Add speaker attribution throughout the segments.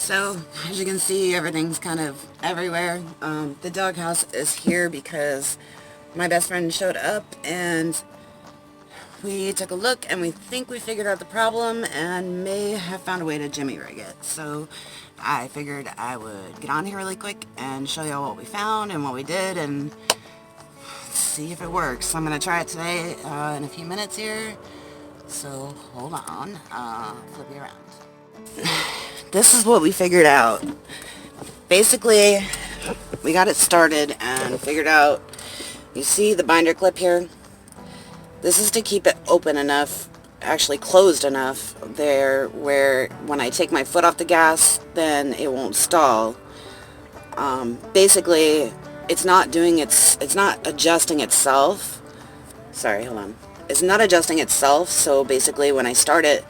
Speaker 1: So, as you can see, everything's kind of everywhere. The doghouse is here because my best friend showed up and we took a look and we think we figured out the problem and may have found a way to jimmy rig it. So I figured I would get on here really quick and show y'all what we found and what we did and see if it works. I'm going to try it today in a few minutes here. So hold on, flip you around. This is what we figured out. Basically, we got it started and figured out, you see the binder clip here? This is to keep it open enough, actually closed enough there where when I take my foot off the gas, then it won't stall. Basically, it's not adjusting itself. Sorry, hold on. It's not adjusting itself, so basically when I start it,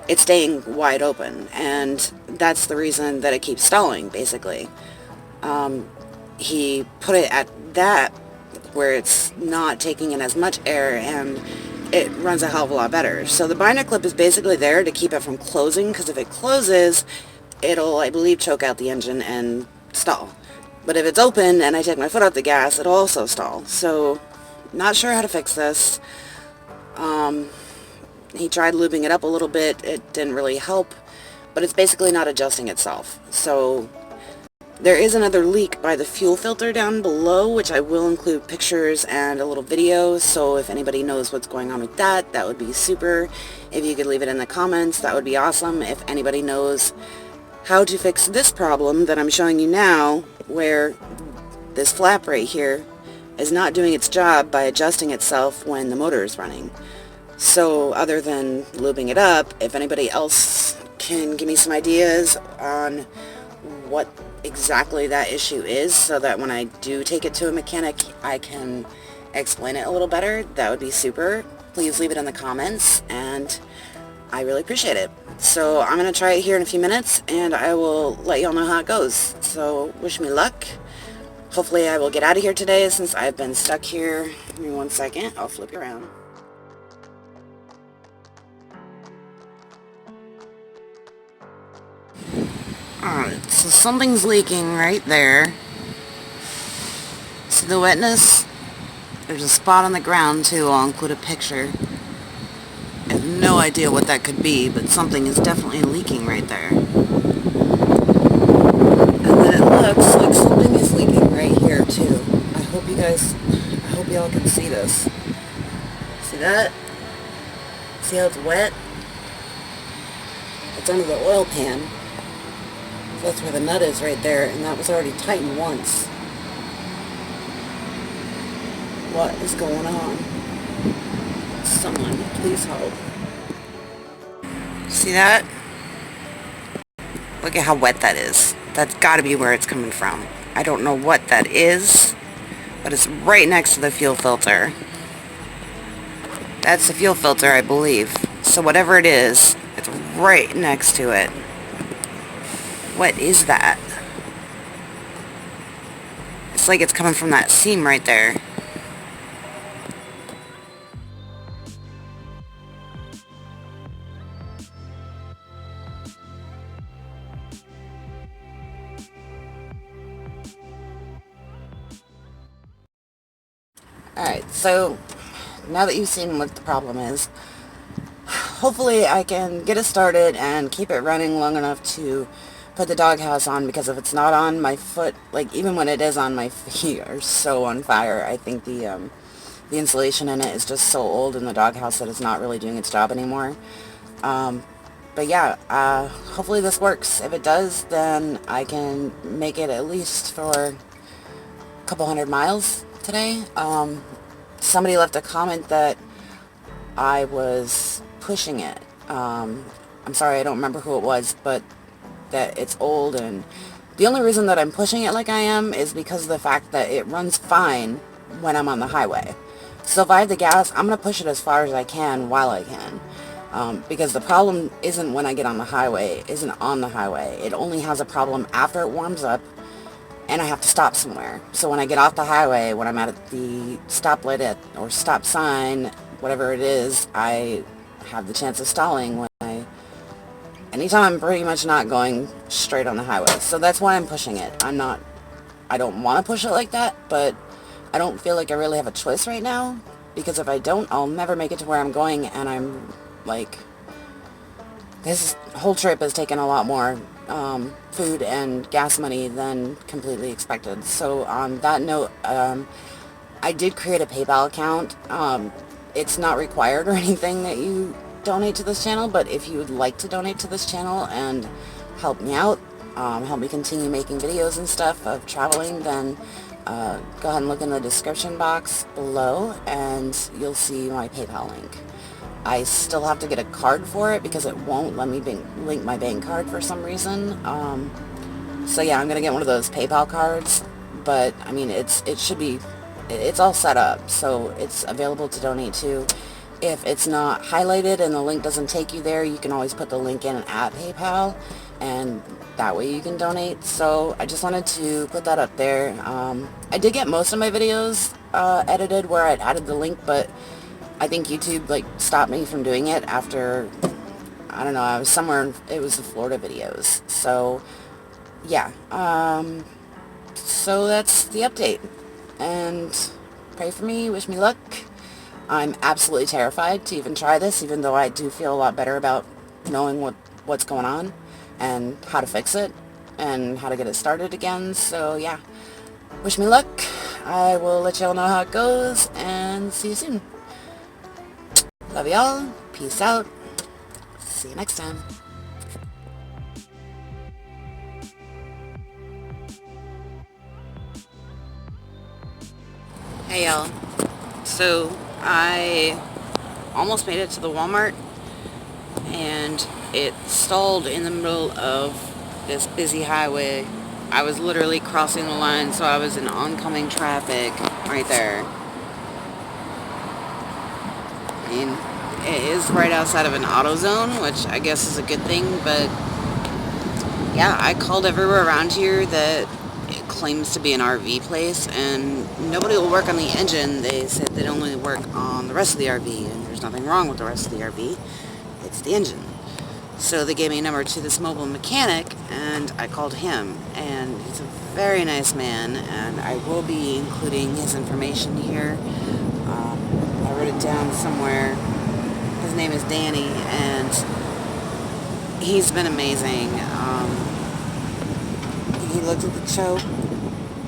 Speaker 1: it's staying wide open, and that's the reason that it keeps stalling, basically. He put it at that where it's not taking in as much air, and it runs a hell of a lot better. So the binder clip is basically there to keep it from closing, because if it closes, it'll, I believe, choke out the engine and stall. But if it's open and I take my foot off the gas, it'll also stall. So, not sure how to fix this. He tried lubing it up a little bit. It didn't really help, but it's basically not adjusting itself. So there is another leak by the fuel filter down below, which I will include pictures and a little video. So if anybody knows what's going on with that, that would be super. If you could leave it in the comments, that would be awesome. If anybody knows how to fix this problem that I'm showing you now, where this flap right here is not doing its job by adjusting itself when the motor is running. So other than lubing it up, if anybody else can give me some ideas on what exactly that issue is so that when I do take it to a mechanic I can explain it a little better, that would be super. Please leave it in the comments and I really appreciate it. So I'm going to try it here in a few minutes and I will let y'all know how it goes. So wish me luck. Hopefully I will get out of here today since I've been stuck here. Give me 1 second. I'll flip you around. Alright, so something's leaking right there. See the wetness? There's a spot on the ground too. I'll include a picture. I have no idea what that could be, but something is definitely leaking right there. And then it looks like something is leaking right here too. I hope y'all can see this. See that? See how it's wet? It's under the oil pan. That's where the nut is right there, and that was already tightened once. What is going on? Someone, please help. See that? Look at how wet that is. That's got to be where it's coming from. I don't know what that is, but it's right next to the fuel filter. That's the fuel filter, I believe. So whatever it is, it's right next to it. What is that? It's like it's coming from that seam right there. Alright, so now that you've seen what the problem is, hopefully I can get it started and keep it running long enough to put the doghouse on, because if it's not on, my foot, like even when it is on, my feet are so on fire. I think the insulation in it is just so old in the doghouse that it's not really doing its job anymore. But yeah, hopefully this works. If it does, then I can make it at least for a couple 100 miles today. Somebody left a comment that I was pushing it. I'm sorry, I don't remember who it was, but that it's old, and the only reason that I'm pushing it like I am is because of the fact that it runs fine when I'm on the highway. So if I have the gas, I'm going to push it as far as I can while I can. Because the problem isn't when I get on the highway, isn't on the highway. It only has a problem after it warms up and I have to stop somewhere. So when I get off the highway, when I'm at the stoplight or stop sign, whatever it is, I have the chance of stalling when I anytime I'm pretty much not going straight on the highway. So that's why I'm pushing it. I don't want to push it like that, but I don't feel like I really have a choice right now, because if I don't, I'll never make it to where I'm going, and I'm like, this whole trip has taken a lot more food and gas money than completely expected. So on that note, I did create a PayPal account. It's not required or anything that you donate to this channel, but if you would like to donate to this channel and help me out, help me continue making videos and stuff of traveling, then go ahead and look in the description box below and you'll see my PayPal link. I still have to get a card for it because it won't let me link my bank card for some reason. So yeah, I'm going to get one of those PayPal cards, but I mean, it's all set up, so it's available to donate to. If it's not highlighted and the link doesn't take you there, you can always put the link in at PayPal, and that way you can donate. So I just wanted to put that up there. I did get most of my videos edited where I'd added the link, but I think YouTube like stopped me from doing it after, I don't know, I was somewhere, it was the Florida videos. So yeah, so that's the update, and pray for me, wish me luck. I'm absolutely terrified to even try this, even though I do feel a lot better about knowing what's going on and how to fix it and how to get it started again. So yeah, wish me luck. I will let y'all know how it goes, and see you soon. Love y'all. Peace out. See you next time. Hey y'all. So I almost made it to the Walmart, and it stalled in the middle of this busy highway. I was literally crossing the line, so I was in oncoming traffic right there. I mean, it is right outside of an auto zone, which I guess is a good thing, but yeah, I called everywhere around here that it claims to be an RV place, and nobody will work on the engine. They said they'd only work on the rest of the RV, and there's nothing wrong with the rest of the RV. It's the engine. So they gave me a number to this mobile mechanic, and I called him, and he's a very nice man, and I will be including his information here. I wrote it down somewhere. His name is Danny, and he's been amazing. He looked at the choke,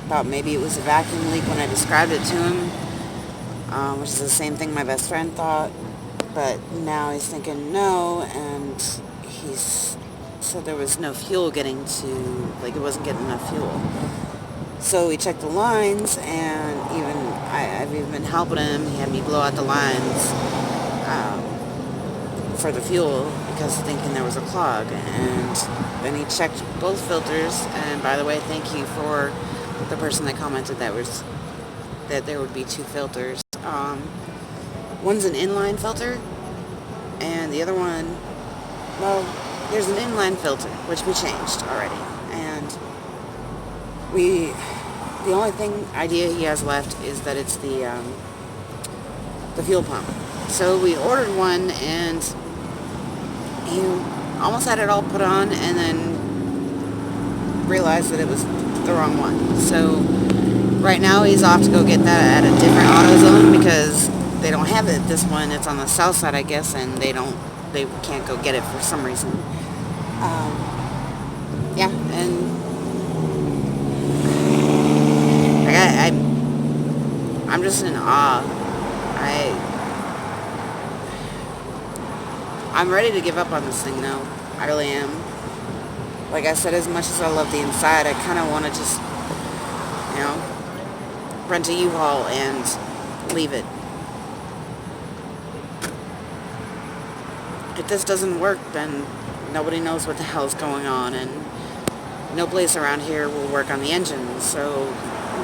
Speaker 1: thought maybe it was a vacuum leak when I described it to him, which is the same thing my best friend thought, but now he's thinking no, and he's said there was no fuel getting to, like, it wasn't getting enough fuel. So we checked the lines, and I've even been helping him. He had me blow out the lines for the fuel because thinking there was a clog, and then he checked both filters. And by the way, thank you for the person that commented that there would be two filters. One's an inline filter, and the other one, well, there's an inline filter which we changed already, and the only idea he has left is that it's the fuel pump. So we ordered one, and he almost had it all put on, and then realized that it was the wrong one. So right now he's off to go get that at a different AutoZone because they don't have it. This one, it's on the south side, I guess, and they can't go get it for some reason. Yeah, and I'm just in awe. I'm ready to give up on this thing now. I really am. Like I said, as much as I love the inside, I kind of want to just, rent a U-Haul and leave it. If this doesn't work, then nobody knows what the hell's going on, and no place around here will work on the engine. So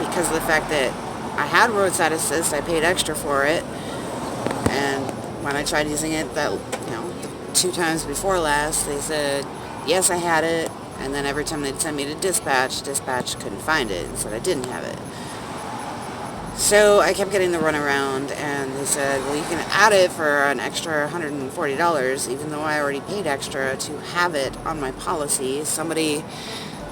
Speaker 1: because of the fact that I had roadside assist, I paid extra for it, and when I tried using it 2 times before last, they said yes, I had it, and then every time they'd send me to dispatch couldn't find it and said I didn't have it. So I kept getting the runaround, and they said, well, you can add it for an extra $140, even though I already paid extra to have it on my policy. Somebody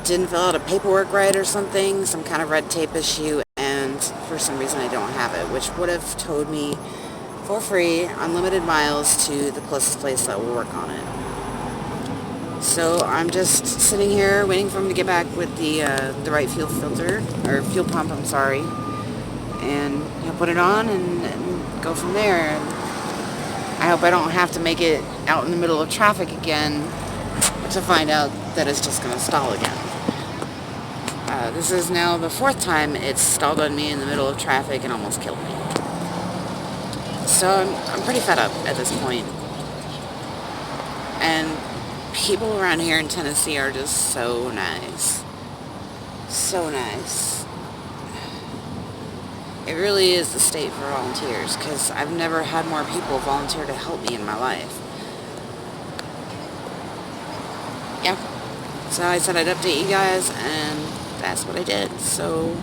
Speaker 1: didn't fill out a paperwork right or something, some kind of red tape issue, and for some reason I don't have it, which would have towed me for free, unlimited miles to the closest place that will work on it. So I'm just sitting here waiting for him to get back with the right fuel filter, or fuel pump, I'm sorry, and he'll put it on and go from there. I hope I don't have to make it out in the middle of traffic again to find out that it's just going to stall again. This is now the 4th time it's stalled on me in the middle of traffic and almost killed me. So I'm pretty fed up at this point. And people around here in Tennessee are just so nice. So nice. It really is the state for volunteers, because I've never had more people volunteer to help me in my life. Yeah. So I said I'd update you guys, and that's what I did. So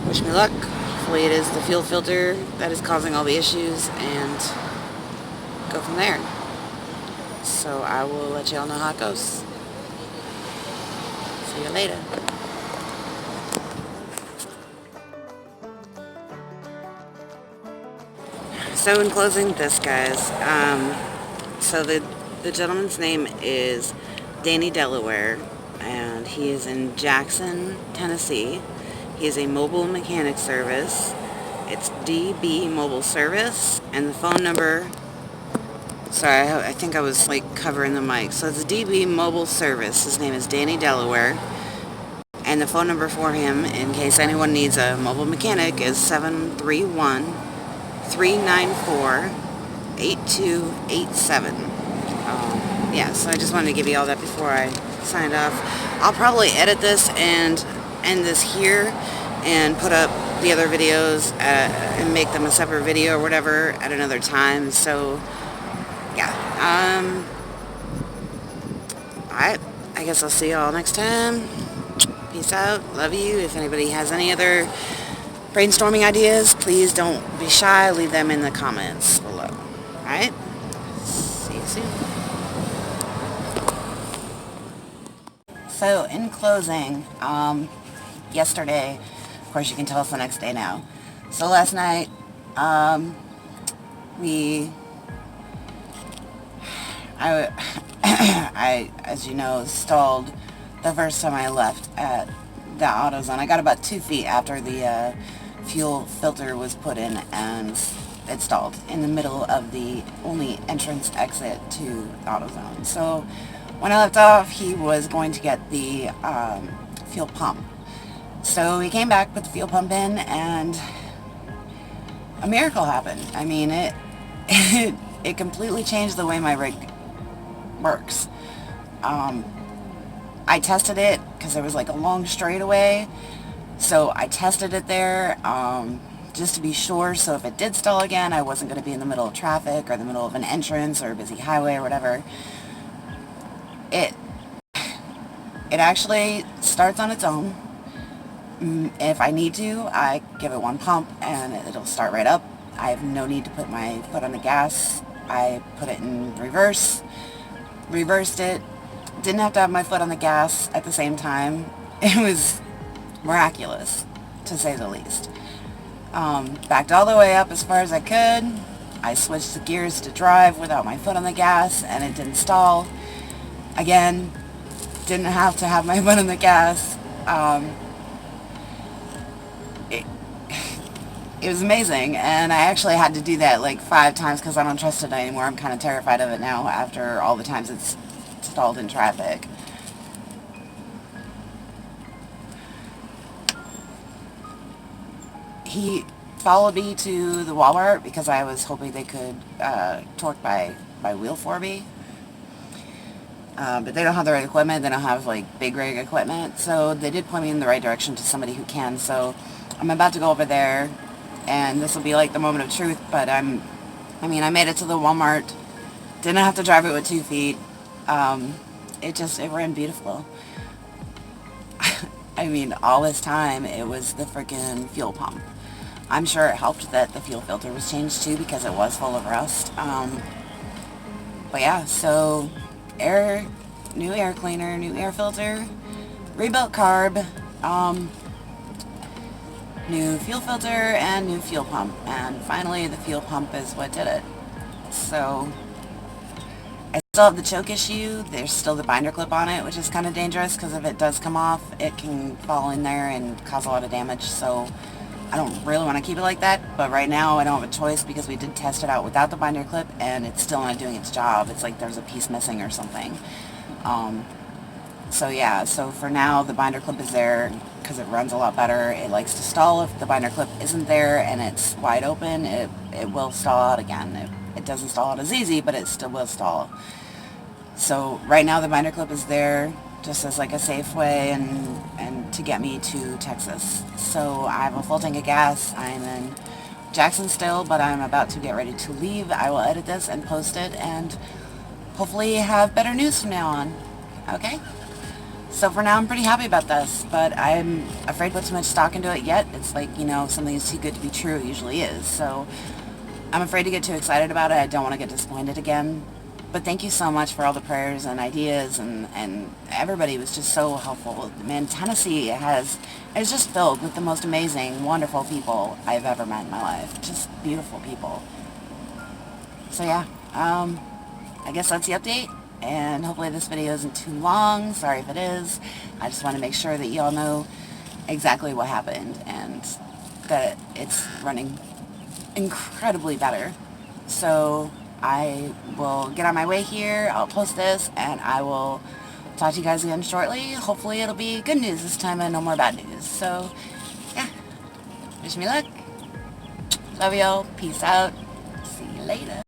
Speaker 1: wish me luck. Hopefully it is the fuel filter that is causing all the issues, and go from there. So I will let y'all know how it goes. See you later. So in closing this, guys, so the gentleman's name is Danny Delaware, and he is in Jackson, Tennessee. He is a mobile mechanic service. It's DB Mobile Service, and the phone number, sorry, I think I was like covering the mic. So it's DB Mobile Service. His name is Danny Delaware, and the phone number for him, in case anyone needs a mobile mechanic, is 731-394-8287. Yeah, so I just wanted to give you all that before I signed off. I'll probably edit this and end this here and put up the other videos and make them a separate video or whatever at another time. So yeah, alright, I guess I'll see y'all next time. Peace out, love you. If anybody has any other brainstorming ideas, please don't be shy, leave them in the comments below. Alright, see you soon. So in closing, yesterday, of course you can tell it's the next day now. So last night, I, as you know, stalled the first time I left at the AutoZone. I got about 2 feet after the fuel filter was put in, and it stalled in the middle of the only entrance exit to AutoZone. So when I left off, he was going to get the fuel pump. So he came back, put the fuel pump in, and a miracle happened. I mean, it completely changed the way my rig works. I tested it because there was like a long straightaway, so I tested it there just to be sure, so if it did stall again, I wasn't going to be in the middle of traffic or the middle of an entrance or a busy highway or whatever. It actually starts on its own. If I need to, I give it one pump and it'll start right up. I have no need to put my foot on the gas. I put it in reverse, reversed it, didn't have to have my foot on the gas at the same time. It was miraculous, to say the least. Backed all the way up as far as I could. I switched the gears to drive without my foot on the gas, and it didn't stall. Again, didn't have to have my foot on the gas. It was amazing, and I actually had to do that like 5 times because I don't trust it anymore. I'm kind of terrified of it now after all the times it's stalled in traffic. He followed me to the Walmart because I was hoping they could torque by wheel for me. But they don't have the right equipment. They don't have like big rig equipment. So they did point me in the right direction to somebody who can. So I'm about to go over there, and this will be like the moment of truth. But I made it to the Walmart. Didn't have to drive it with 2 feet. It ran beautiful. I mean, all this time it was the freaking fuel pump. I'm sure it helped that the fuel filter was changed too because it was full of rust. But yeah, so new air cleaner, new air filter, rebuilt carb, new fuel filter, and new fuel pump. And finally, the fuel pump is what did it. So I still have the choke issue. There's still the binder clip on it, which is kind of dangerous because if it does come off, it can fall in there and cause a lot of damage. So I don't really want to keep it like that, but right now I don't have a choice because we did test it out without the binder clip and it's still not doing its job. It's like there's a piece missing or something. So yeah, so for now the binder clip is there because it runs a lot better. It likes to stall if the binder clip isn't there and it's wide open. It will stall out again. It doesn't stall out as easy, but it still will stall. So right now the binder clip is there just as like a safe way and to get me to Texas. So I have a full tank of gas. I'm in Jackson still, but I'm about to get ready to leave. I will edit this and post it and hopefully have better news from now on. Okay? So for now I'm pretty happy about this, but I'm afraid to put too much stock into it yet. It's like, you know, something is too good to be true. It usually is. So I'm afraid to get too excited about it. I don't want to get disappointed again. But thank you so much for all the prayers and ideas, and everybody was just so helpful. Man, Tennessee is just filled with the most amazing, wonderful people I've ever met in my life. Just beautiful people. So yeah, I guess that's the update, and hopefully this video isn't too long. Sorry if it is. I just want to make sure that you all know exactly what happened and that it's running incredibly better. So I will get on my way here, I'll post this, and I will talk to you guys again shortly. Hopefully it'll be good news this time and no more bad news. So, yeah. Wish me luck. Love y'all. Peace out. See you later.